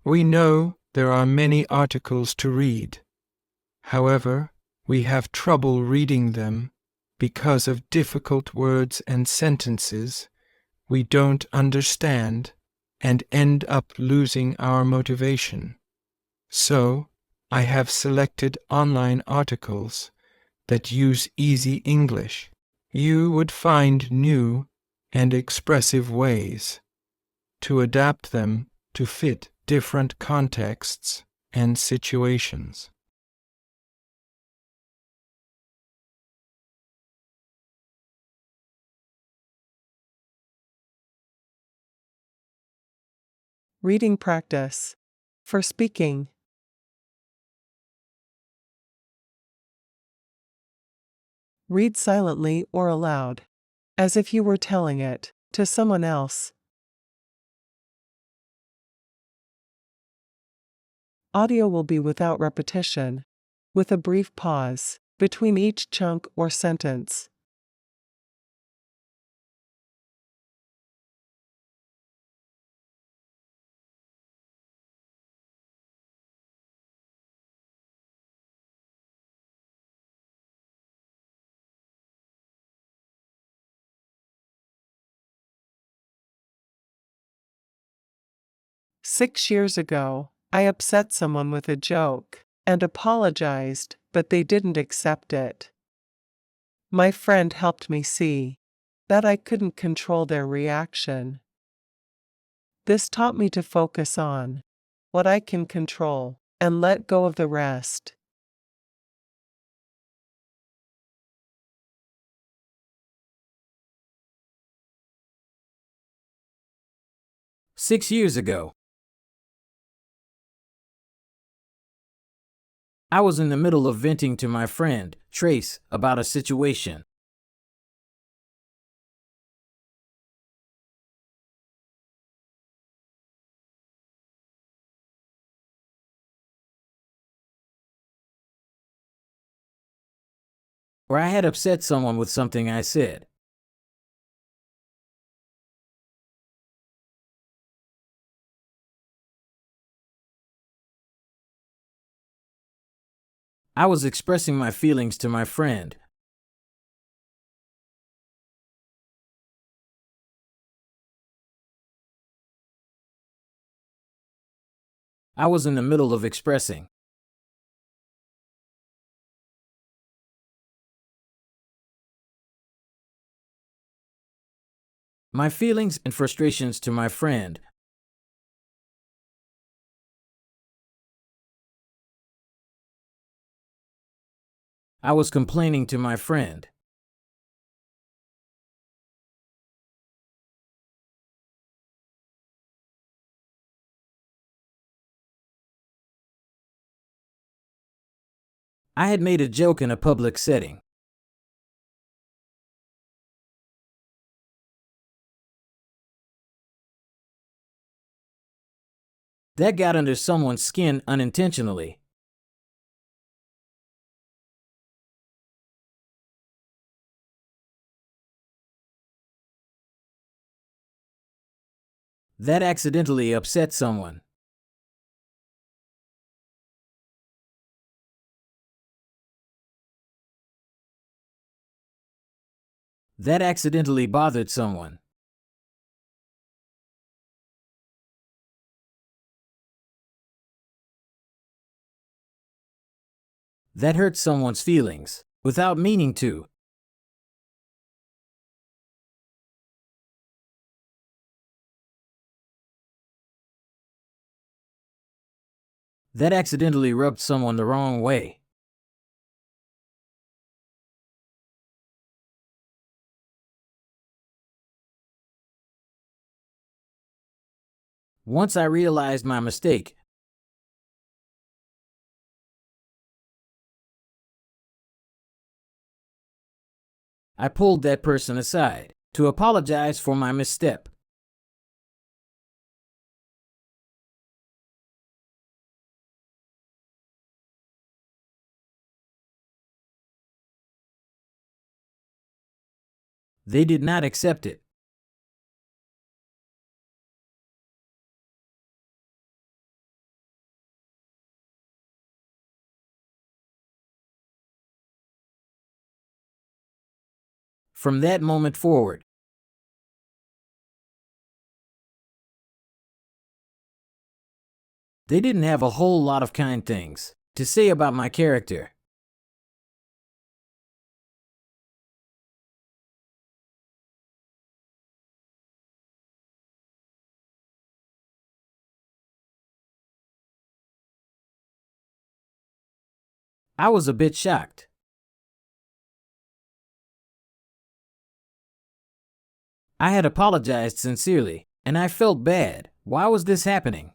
We know there are many articles to read. However, we have trouble reading them because of difficult words and sentences we don't understand and end up losing our motivation. So, I have selected online articles that use easy English. You would find new and expressive ways to adapt them to fit different contexts and situations. Reading practice. For speaking. Read silently or aloud, as if you were telling it to someone else. Audio will be without repetition, with a brief pause between each chunk or sentence. "6 years ago, I upset someone with a joke and apologized, but they didn't accept it. My friend helped me see that I couldn't control their reaction. This taught me to focus on what I can control and let go of the rest." "6 years ago, I was in the middle of venting to my friend, Trace, about a situation. Where I had upset someone with something I said. I was expressing my feelings to my friend. I was in the middle of expressing. My feelings and frustrations to my friend. I was complaining to my friend. I had made a joke in a public setting. That got under someone's skin unintentionally. That accidentally upset someone. That accidentally bothered someone. That hurt someone's feelings, without meaning to. That accidentally rubbed someone the wrong way. Once I realized my mistake, I pulled that person aside to apologize for my misstep. They did not accept it. from that moment forward. They didn't have a whole lot of kind things to say about my character. I was a bit shocked. I had apologized sincerely, and I felt bad. Why was this happening?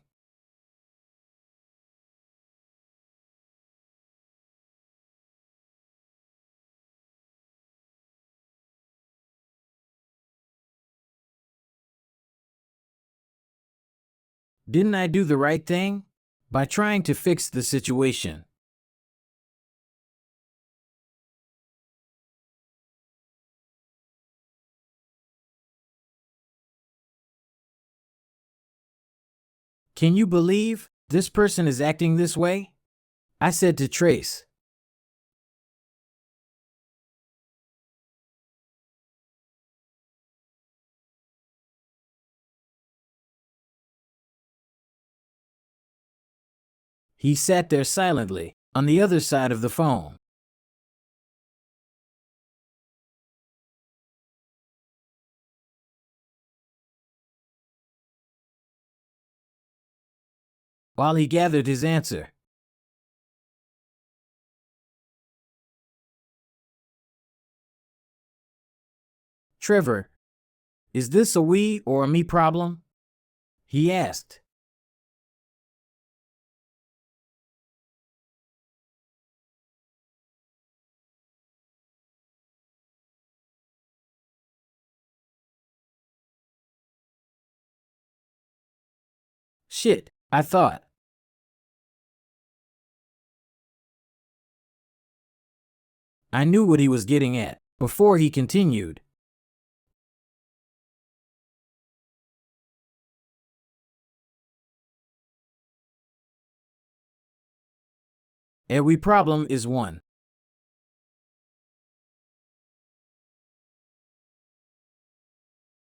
Didn't I do the right thing by trying to fix the situation? Can you believe this person is acting this way? I said to Trace. He sat there silently, on the other side of the phone. While he gathered his answer. Trevor, is this a we or a me problem? He asked. Shit, I thought. I knew what he was getting at before he continued. Every problem is one.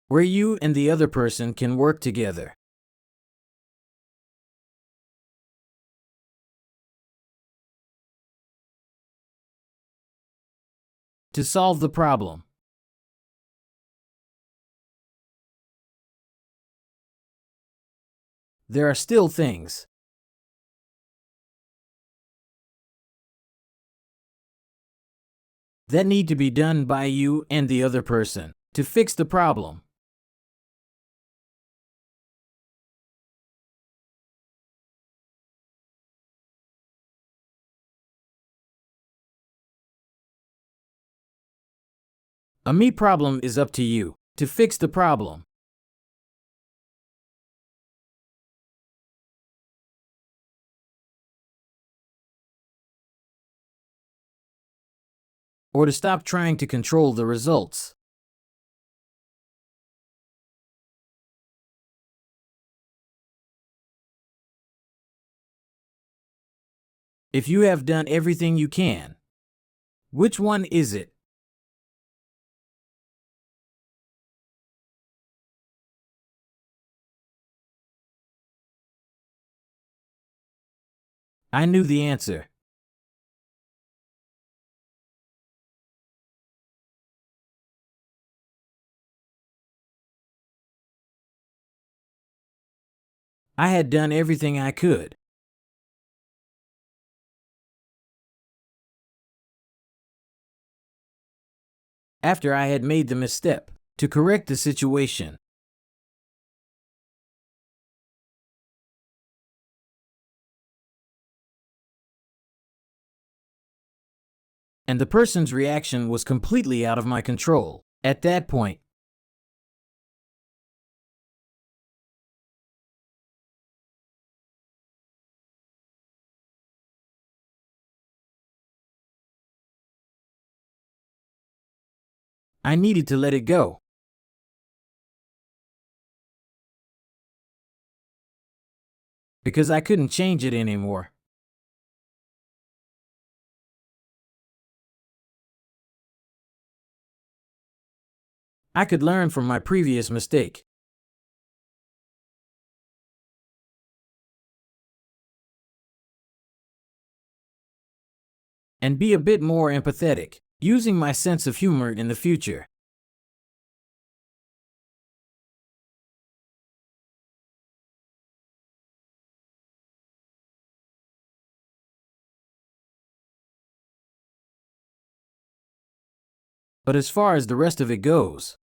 Where you and the other person can work together. To solve the problem. There are still things that need to be done by you and the other person to fix the problem. A me problem is up to you to fix the problem. Or to stop trying to control the results. If you have done everything you can, which one is it? I knew the answer. I had done everything I could. After I had made the misstep to correct the situation. And the person's reaction was completely out of my control at that point. I needed to let it go. Because I couldn't change it anymore. I could learn from my previous mistake. And be a bit more empathetic, using my sense of humor in the future. But as far as the rest of it goes,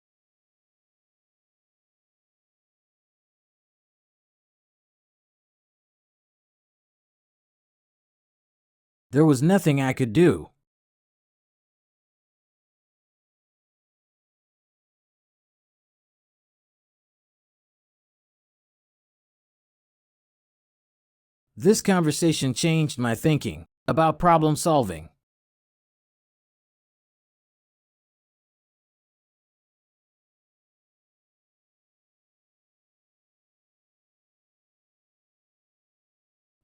there was nothing I could do. This conversation changed my thinking about problem solving.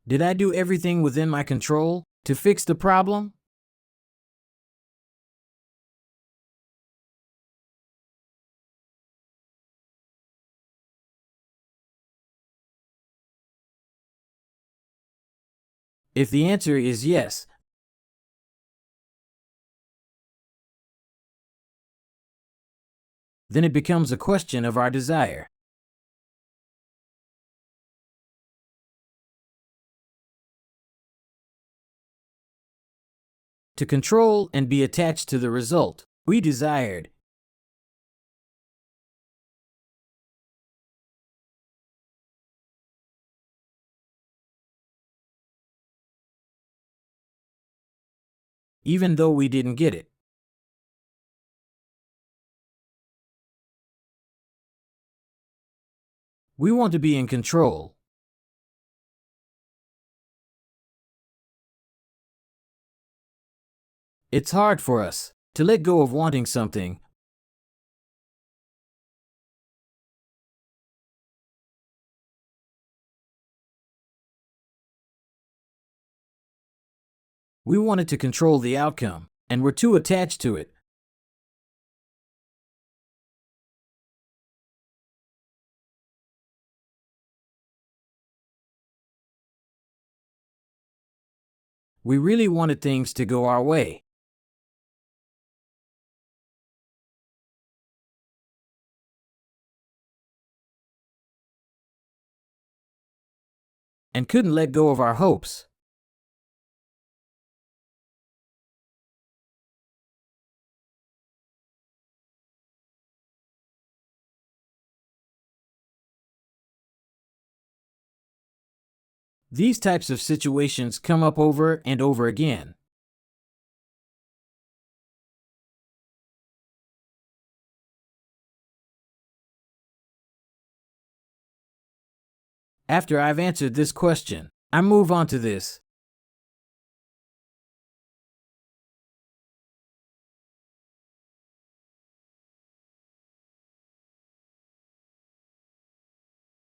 Did I do everything within my control to fix the problem? If the answer is yes, then it becomes a question of our desire. To control and be attached to the result we desired. Even though we didn't get it. We want to be in control. It's hard for us to let go of wanting something. We wanted to control the outcome, and we're too attached to it. We really wanted things to go our way. And couldn't let go of our hopes. These types of situations come up over and over again. After I've answered this question, I move on to this.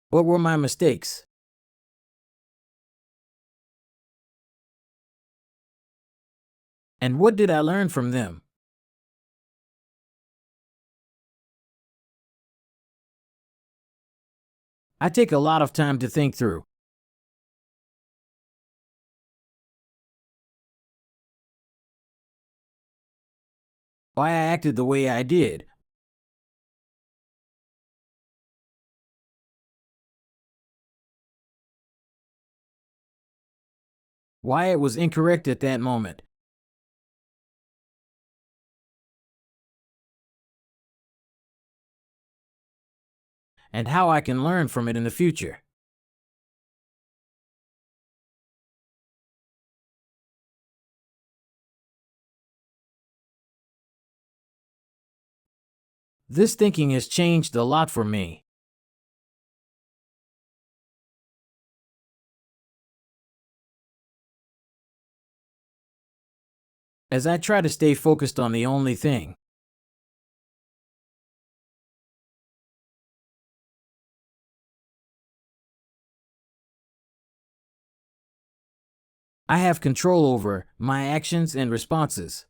What were my mistakes? And what did I learn from them? I take a lot of time to think through. Why I acted the way I did. Why it was incorrect at that moment. And how I can learn from it in the future. This thinking has changed a lot for me. As I try to stay focused on the only thing. I have control over my actions and responses.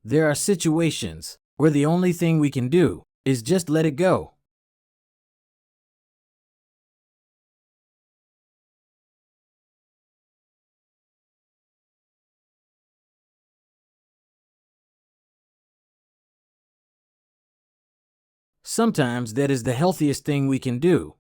There are situations where the only thing we can do is just let it go. Sometimes that is the healthiest thing we can do.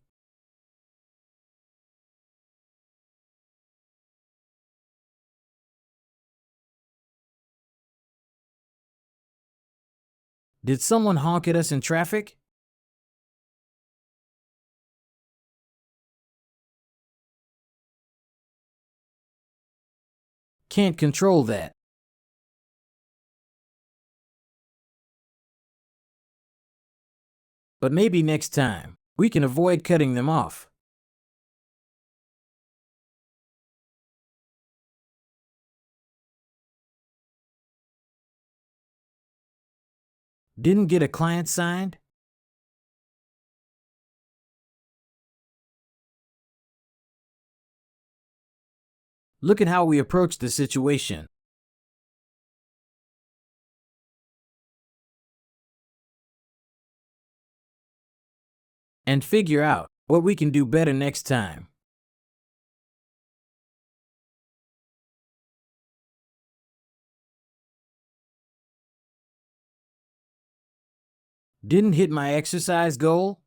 Did someone honk at us in traffic? Can't control that. But maybe next time, we can avoid cutting them off. Didn't get a client signed? Look at how we approach the situation. And figure out what we can do better next time. Didn't hit my exercise goal?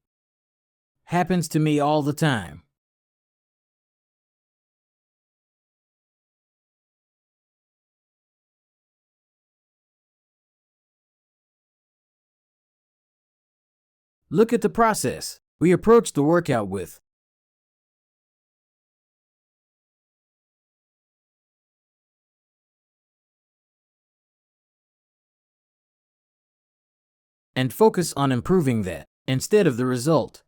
Happens to me all the time. Look at the process we approach the workout with. And focus on improving that instead of the result.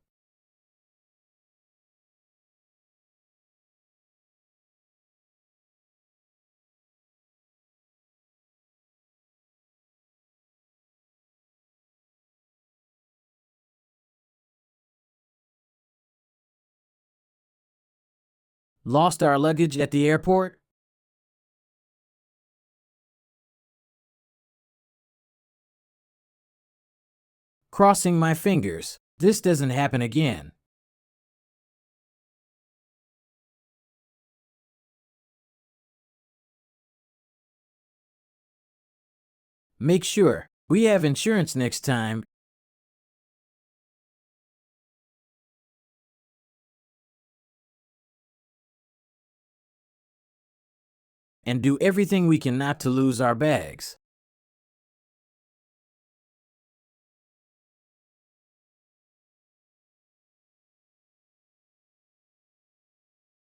Lost our luggage at the airport? Crossing my fingers, this doesn't happen again. Make sure we have insurance next time. And do everything we can not to lose our bags.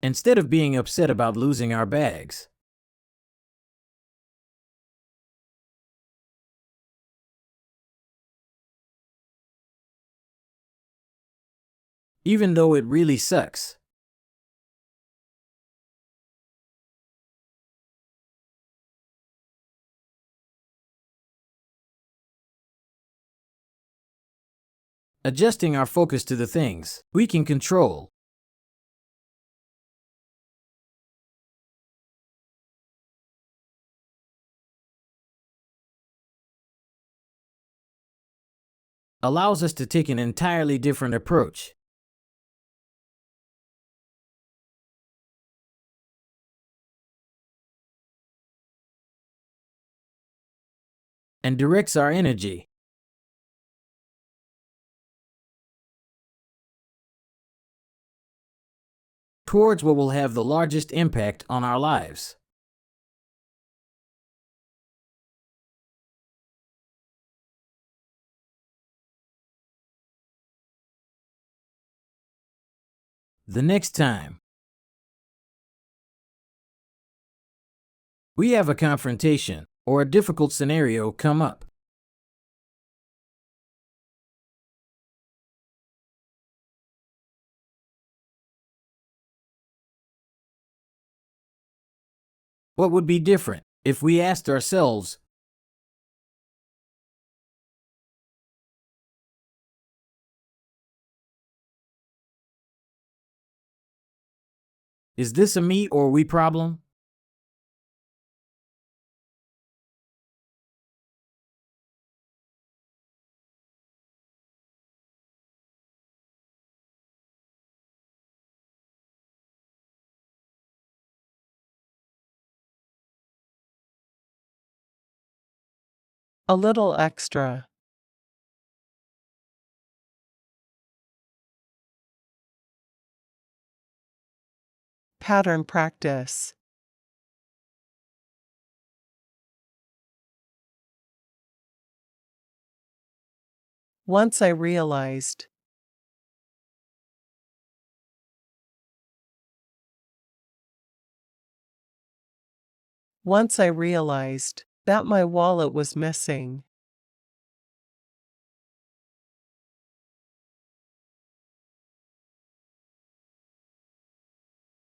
Instead of being upset about losing our bags, even though it really sucks, adjusting our focus to the things we can control. Allows us to take an entirely different approach. And directs our energy towards what will have the largest impact on our lives. The next time we have a confrontation or a difficult scenario come up, what would be different if we asked ourselves, is this a me or we problem? A little extra. Pattern practice. Once I realized. Once I realized that my wallet was missing.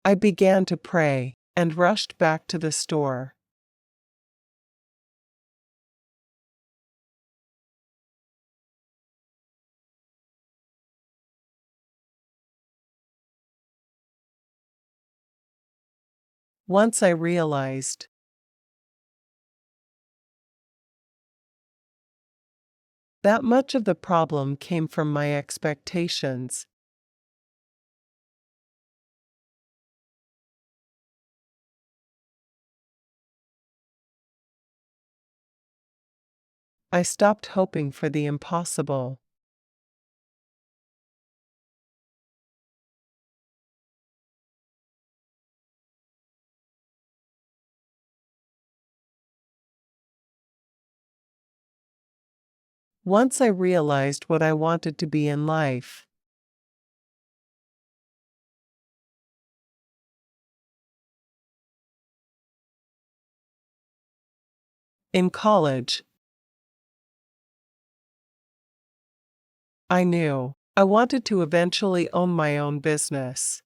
I began to pray and rushed back to the store. Once I realized. That much of the problem came from my expectations. I stopped hoping for the impossible. Once I realized what I wanted to be in life. In college, I knew I wanted to eventually own my own business.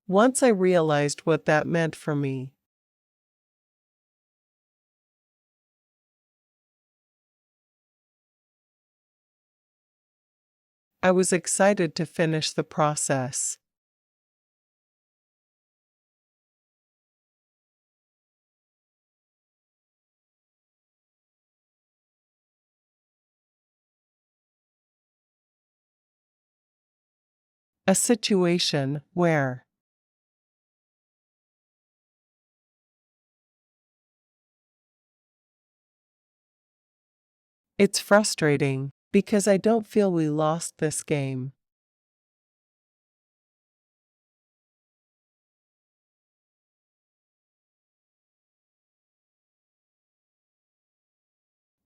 Once I realized what that meant for me. I was excited to finish the process. A situation where. It's frustrating because I don't feel we lost this game.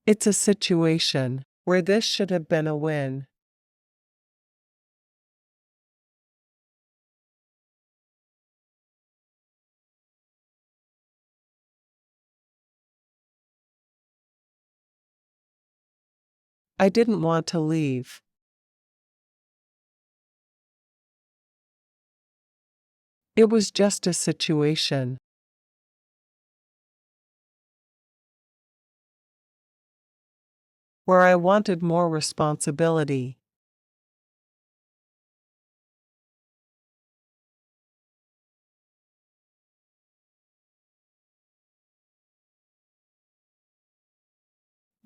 It's a situation where this should have been a win. I didn't want to leave. It was just a situation where I wanted more responsibility.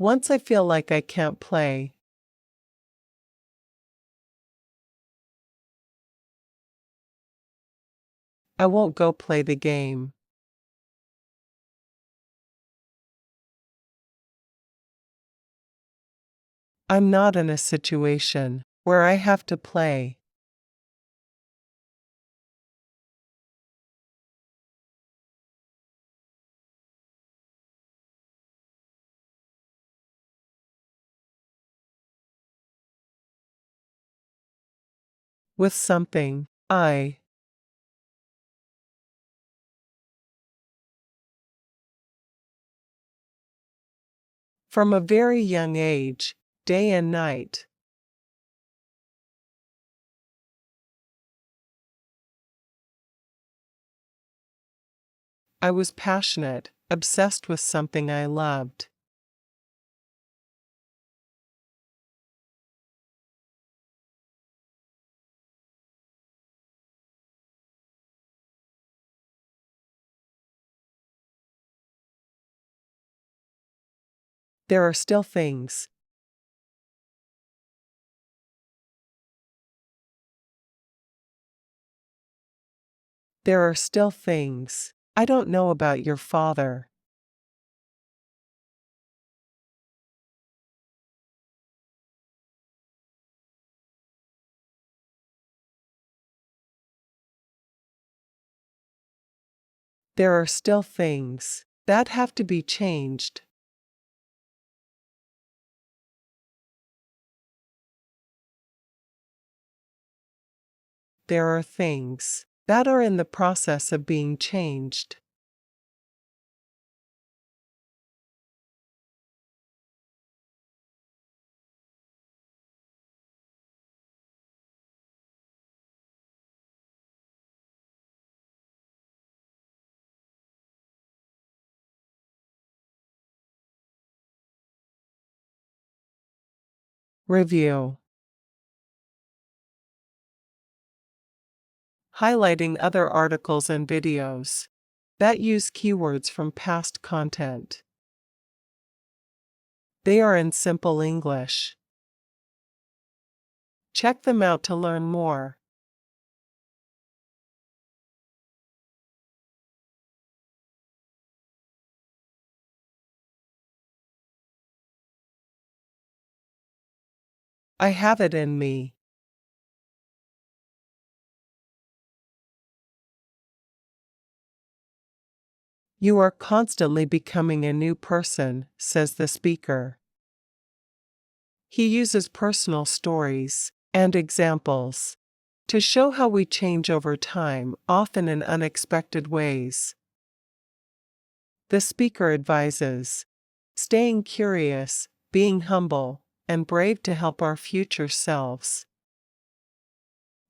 Once I feel like I can't play, I won't go play the game. I'm not in a situation where I have to play. With something, from a very young age, day and night, I was passionate, obsessed with something I loved. There are still things There are still things I don't know about your father. There are still things that have to be changed. There are things that are in the process of being changed. Review. Highlighting other articles and videos that use keywords from past content. They are in simple English. Check them out to learn more. I have it in me. You are constantly becoming a new person, says the speaker. He uses personal stories and examples to show how we change over time, often in unexpected ways. The speaker advises staying curious, being humble, and brave to help our future selves.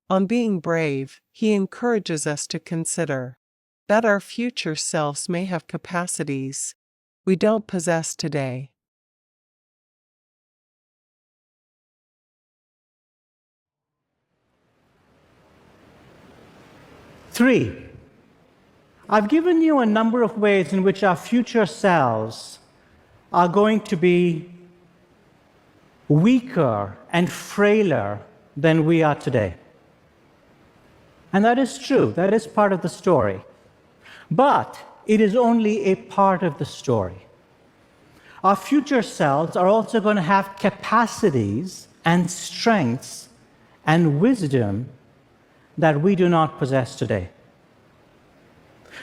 On being brave, he encourages us to consider that our future selves may have capacities we don't possess today. Three, I've given you a number of ways in which our future selves are going to be weaker and frailer than we are today. And that is true, that is part of the story. But it is only a part of the story. Our future selves are also going to have capacities and strengths and wisdom that we do not possess today.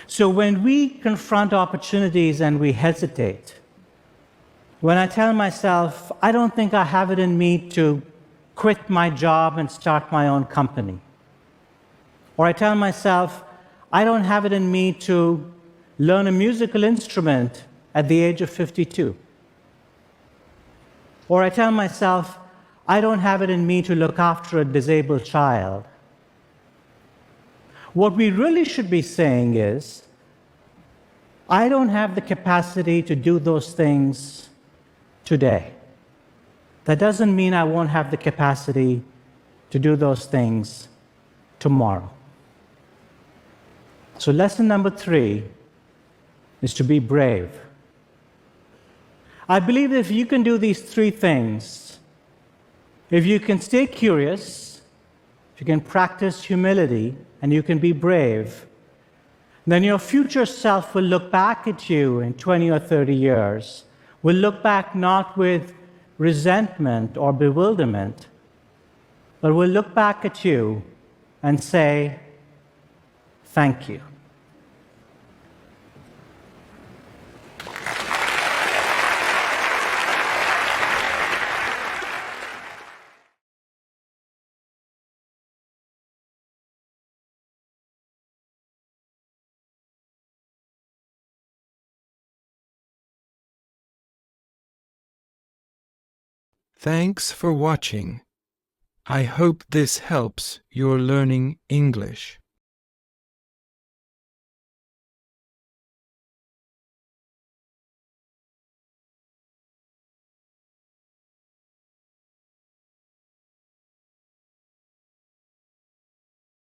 So when we confront opportunities and we hesitate, when I tell myself, I don't think I have it in me to quit my job and start my own company, or I tell myself, I don't have it in me to learn a musical instrument at the age of 52, or I tell myself, I don't have it in me to look after a disabled child. What we really should be saying is, I don't have the capacity to do those things today. That doesn't mean I won't have the capacity to do those things tomorrow. So lesson number 3 is to be brave. I believe that if you can do these 3 things, if you can stay curious, if you can practice humility, and you can be brave, then your future self will look back at you in 20 or 30 years, will look back not with resentment or bewilderment, but will look back at you and say, thank you. Thanks for watching. I hope this helps your learning English.